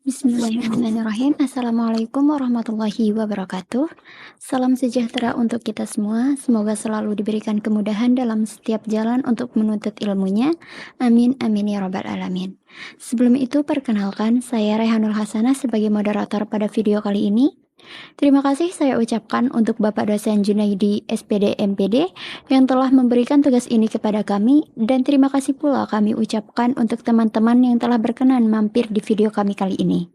Bismillahirrahmanirrahim. Assalamualaikum warahmatullahi wabarakatuh. Salam sejahtera untuk kita semua. Semoga selalu diberikan kemudahan dalam setiap jalan untuk menuntut ilmunya. Amin, amin ya rabbal alamin. Sebelum itu, perkenalkan saya Rehanul Hasanah sebagai moderator pada video kali ini. Terima kasih saya ucapkan untuk Bapak dosen Junaidi SPD MPD yang telah memberikan tugas ini kepada kami, dan terima kasih pula kami ucapkan untuk teman-teman yang telah berkenan mampir di video kami kali ini.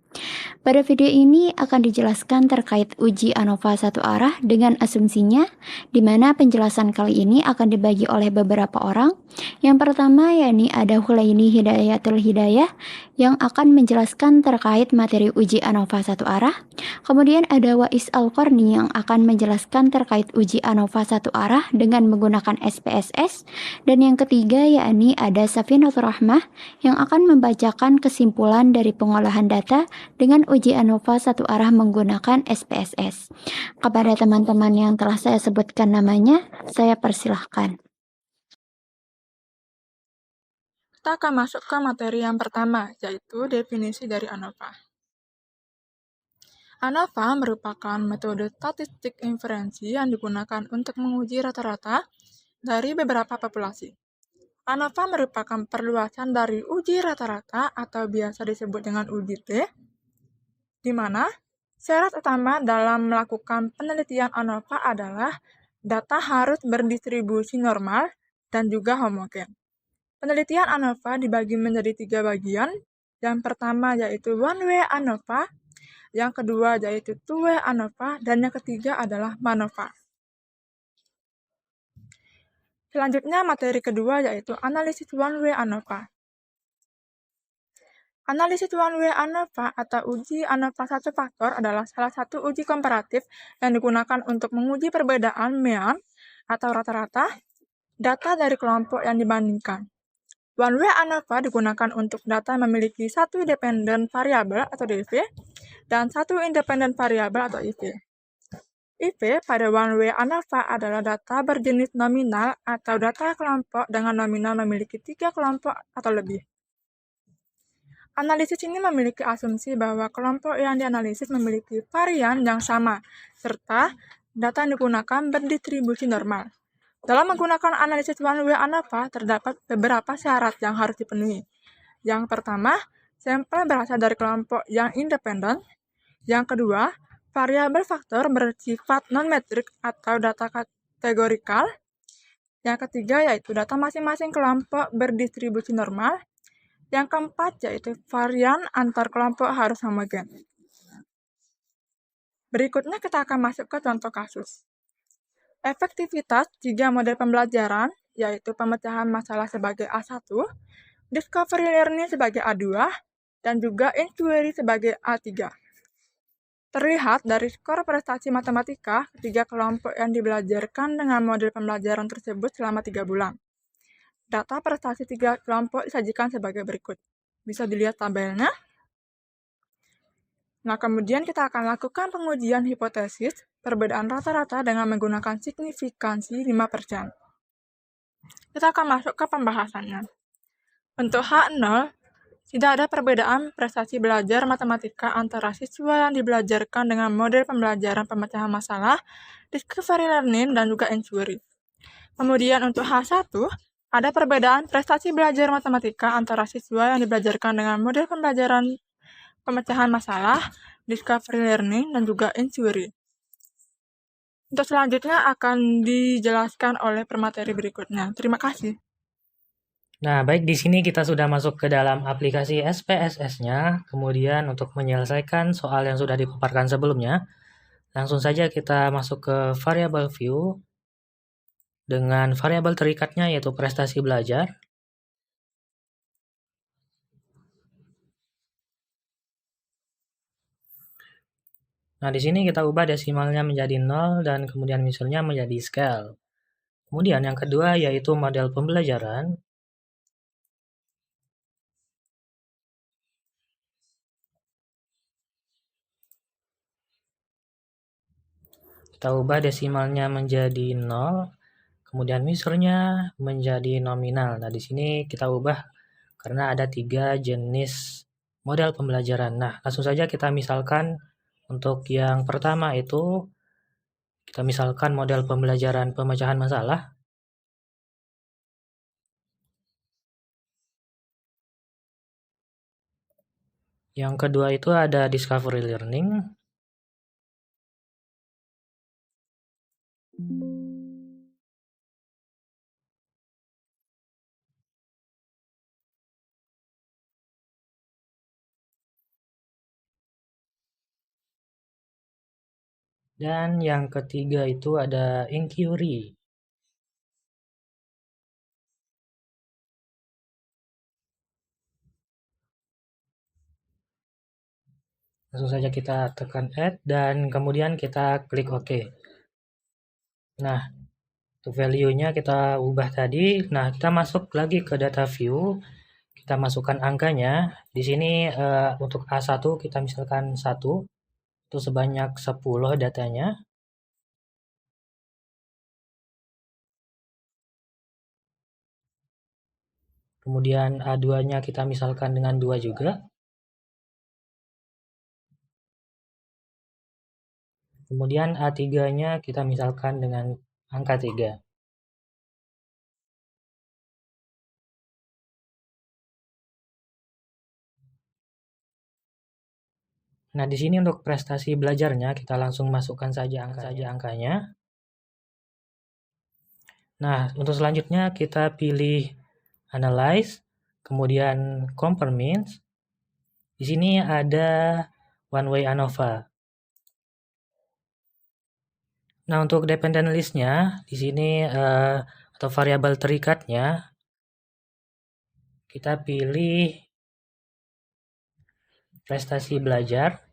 Pada video ini akan dijelaskan terkait uji ANOVA satu arah dengan asumsinya, di mana penjelasan kali ini akan dibagi oleh beberapa orang. Yang pertama yakni ada Hulaini Hidayatul Hidayah yang akan menjelaskan terkait materi uji ANOVA satu arah. Kemudian ada Wais Al-Qarni yang akan menjelaskan terkait uji ANOVA satu arah dengan menggunakan SPSS. Dan yang ketiga yakni ada Safinatur Rahmah yang akan membacakan kesimpulan dari pengolahan data dengan uji ANOVA satu arah menggunakan SPSS. Kepada teman-teman yang telah saya sebutkan namanya, saya persilahkan. Kita akan masuk ke materi yang pertama, yaitu definisi dari ANOVA. ANOVA merupakan metode statistik inferensi yang digunakan untuk menguji rata-rata dari beberapa populasi. ANOVA merupakan perluasan dari uji rata-rata atau biasa disebut dengan uji T, di mana syarat utama dalam melakukan penelitian ANOVA adalah data harus berdistribusi normal dan juga homogen. Penelitian ANOVA dibagi menjadi 3 bagian. Yang pertama yaitu one-way ANOVA, yang kedua yaitu two-way ANOVA, dan yang ketiga adalah MANOVA. Selanjutnya materi kedua yaitu analisis one-way ANOVA. Analisis one-way ANOVA atau uji ANOVA satu faktor adalah salah satu uji komparatif yang digunakan untuk menguji perbedaan mean atau rata-rata data dari kelompok yang dibandingkan. One-way ANOVA digunakan untuk data memiliki satu dependent variable atau DV dan satu independent variable atau IV. IV pada one-way ANOVA adalah data berjenis nominal atau data kelompok dengan nominal memiliki 3 kelompok atau lebih. Analisis ini memiliki asumsi bahwa kelompok yang dianalisis memiliki varian yang sama, serta data yang digunakan berdistribusi normal. Dalam menggunakan analisis one-way ANOVA, terdapat beberapa syarat yang harus dipenuhi. Yang pertama, sampel berasal dari kelompok yang independen. Yang kedua, variabel faktor bersifat non-metrik atau data kategorikal. Yang ketiga, yaitu data masing-masing kelompok berdistribusi normal. Yang keempat, yaitu varian antar kelompok harus homogen. Berikutnya kita akan masuk ke contoh kasus. Efektivitas 3 model pembelajaran, yaitu pemecahan masalah sebagai A1, discovery learning sebagai A2, dan juga inquiry sebagai A3. Terlihat dari skor prestasi matematika ketiga kelompok yang dibelajarkan dengan model pembelajaran tersebut selama 3 bulan. Data prestasi 3 kelompok disajikan sebagai berikut. Bisa dilihat tabelnya. Nah, kemudian kita akan lakukan pengujian hipotesis perbedaan rata-rata dengan menggunakan signifikansi 5%. Kita akan masuk ke pembahasannya. Untuk H0, tidak ada perbedaan prestasi belajar matematika antara siswa yang dibelajarkan dengan model pembelajaran pemecahan masalah, discovery learning, dan juga inquiry. Kemudian untuk H1, ada perbedaan prestasi belajar matematika antara siswa yang dibelajarkan dengan model pembelajaran pemecahan masalah, discovery learning, dan juga inquiry. Untuk selanjutnya akan dijelaskan oleh pemateri berikutnya. Terima kasih. Nah, baik, di sini kita sudah masuk ke dalam aplikasi SPSS-nya. Kemudian untuk menyelesaikan soal yang sudah dipaparkan sebelumnya, langsung saja kita masuk ke variable view dengan variabel terikatnya yaitu prestasi belajar. Nah, di sini kita ubah desimalnya menjadi 0 dan kemudian misalnya menjadi scale. Kemudian yang kedua yaitu model pembelajaran. Kita ubah desimalnya menjadi 0, kemudian misalnya menjadi nominal. Nah, di sini kita ubah karena ada 3 jenis model pembelajaran. Nah, langsung saja kita misalkan untuk yang pertama itu, kita misalkan model pembelajaran pemecahan masalah. Yang kedua itu ada discovery learning. Dan yang ketiga itu ada inquiry. Langsung saja kita tekan add dan kemudian kita klik OK. Nah, untuk value-nya kita ubah tadi. Nah, kita masuk lagi ke data view. Kita masukkan angkanya. Di sini untuk A1 kita misalkan 1. Itu sebanyak 10 datanya. Kemudian A2-nya kita misalkan dengan 2 juga. Kemudian A3-nya kita misalkan dengan angka 3. Nah, di sini untuk prestasi belajarnya kita langsung masukkan saja angkanya. Nah, untuk selanjutnya kita pilih analyze, kemudian compare means. Di sini ada one way ANOVA. Nah, untuk dependent list-nya di sini atau variabel terikatnya kita pilih prestasi belajar.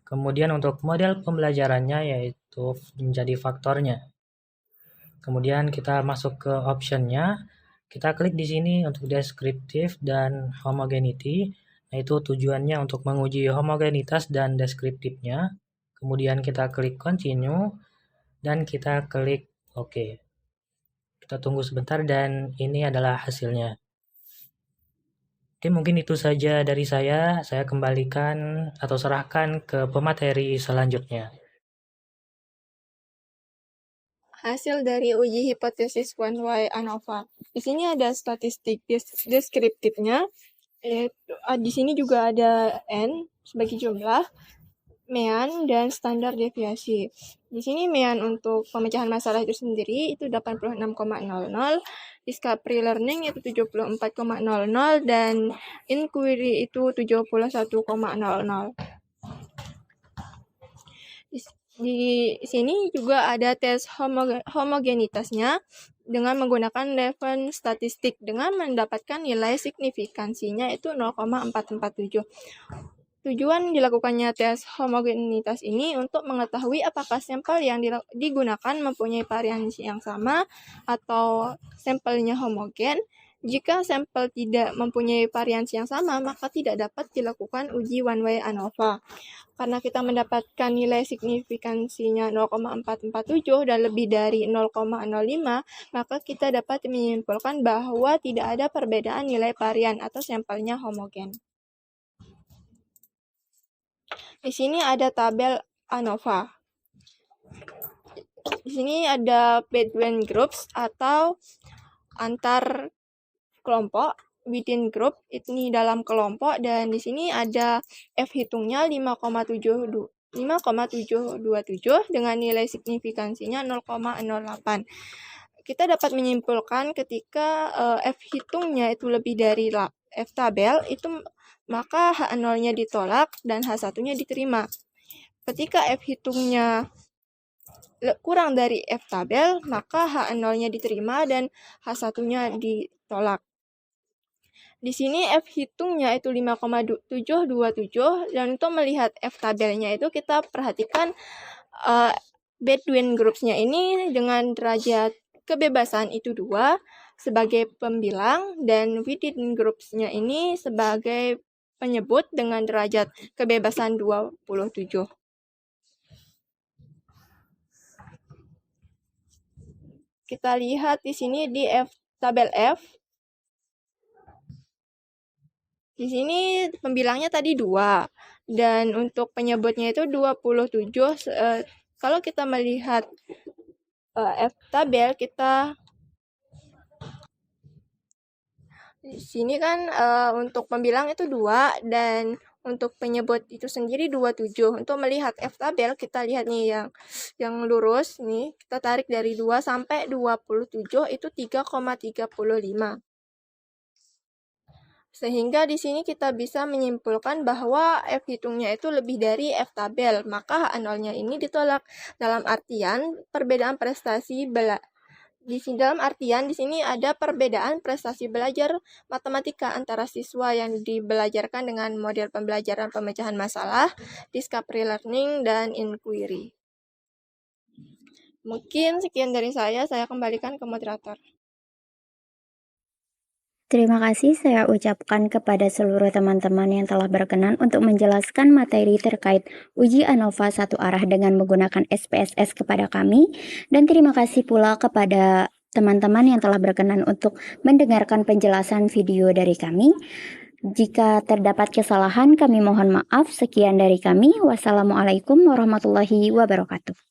Kemudian untuk model pembelajarannya yaitu menjadi faktornya. Kemudian kita masuk ke option-nya. Kita klik di sini untuk descriptive dan homogeneity. Nah, itu tujuannya untuk menguji homogenitas dan deskriptifnya. Kemudian kita klik continue dan kita klik OK. Kita tunggu sebentar dan ini adalah hasilnya. Oke, mungkin itu saja dari saya. Saya kembalikan atau serahkan ke pemateri selanjutnya. Hasil dari uji hipotesis one way ANOVA. Di sini ada statistik deskriptifnya. Di sini juga ada N sebagai jumlah, mean, dan standar deviasi. Di sini mean untuk pemecahan masalah itu sendiri itu 86,00, discovery learning itu 74,00, dan inquiry itu 71,00. Di sini juga ada tes homogenitasnya dengan menggunakan level statistik dengan mendapatkan nilai signifikansinya itu 0,447. Tujuan dilakukannya tes homogenitas ini untuk mengetahui apakah sampel yang digunakan mempunyai variansi yang sama atau sampelnya homogen. Jika sampel tidak mempunyai variansi yang sama, maka tidak dapat dilakukan uji one way ANOVA. Karena kita mendapatkan nilai signifikansinya 0,447 dan lebih dari 0,05, maka kita dapat menyimpulkan bahwa tidak ada perbedaan nilai varian atau sampelnya homogen. Di sini ada tabel ANOVA. Di sini ada between groups atau antar kelompok, within group ini dalam kelompok, dan di sini ada F hitungnya 5,727 dengan nilai signifikansinya 0,08. Kita dapat menyimpulkan ketika F hitungnya itu lebih dari F tabel itu maka H0-nya ditolak dan H1-nya diterima. Ketika F hitungnya kurang dari F tabel, maka H0-nya diterima dan H1-nya ditolak. Di sini F hitungnya itu 5,727, dan untuk melihat F tabelnya itu kita perhatikan between groups-nya ini dengan derajat kebebasan itu 2 sebagai pembilang, dan within groups-nya ini sebagai penyebut dengan derajat kebebasan 27. Kita lihat di sini di tabel F. Di sini pembilangnya tadi 2, dan untuk penyebutnya itu 27. Kalau kita melihat F tabel, kita di sini kan untuk pembilang itu 2, dan untuk penyebut itu sendiri 27. Untuk melihat F tabel, kita lihat nih yang lurus nih, kita tarik dari 2 sampai 27 itu 3,35. Sehingga di sini kita bisa menyimpulkan bahwa F hitungnya itu lebih dari F tabel, maka H0-nya ini ditolak. Dalam artian perbedaan prestasi di sini ada perbedaan prestasi belajar matematika antara siswa yang dibelajarkan dengan model pembelajaran pemecahan masalah, discovery learning, dan inquiry. Mungkin sekian dari saya kembalikan ke moderator. Terima kasih saya ucapkan kepada seluruh teman-teman yang telah berkenan untuk menjelaskan materi terkait uji ANOVA satu arah dengan menggunakan SPSS kepada kami, dan terima kasih pula kepada teman-teman yang telah berkenan untuk mendengarkan penjelasan video dari kami. Jika terdapat kesalahan, kami mohon maaf. Sekian dari kami. Wassalamualaikum warahmatullahi wabarakatuh.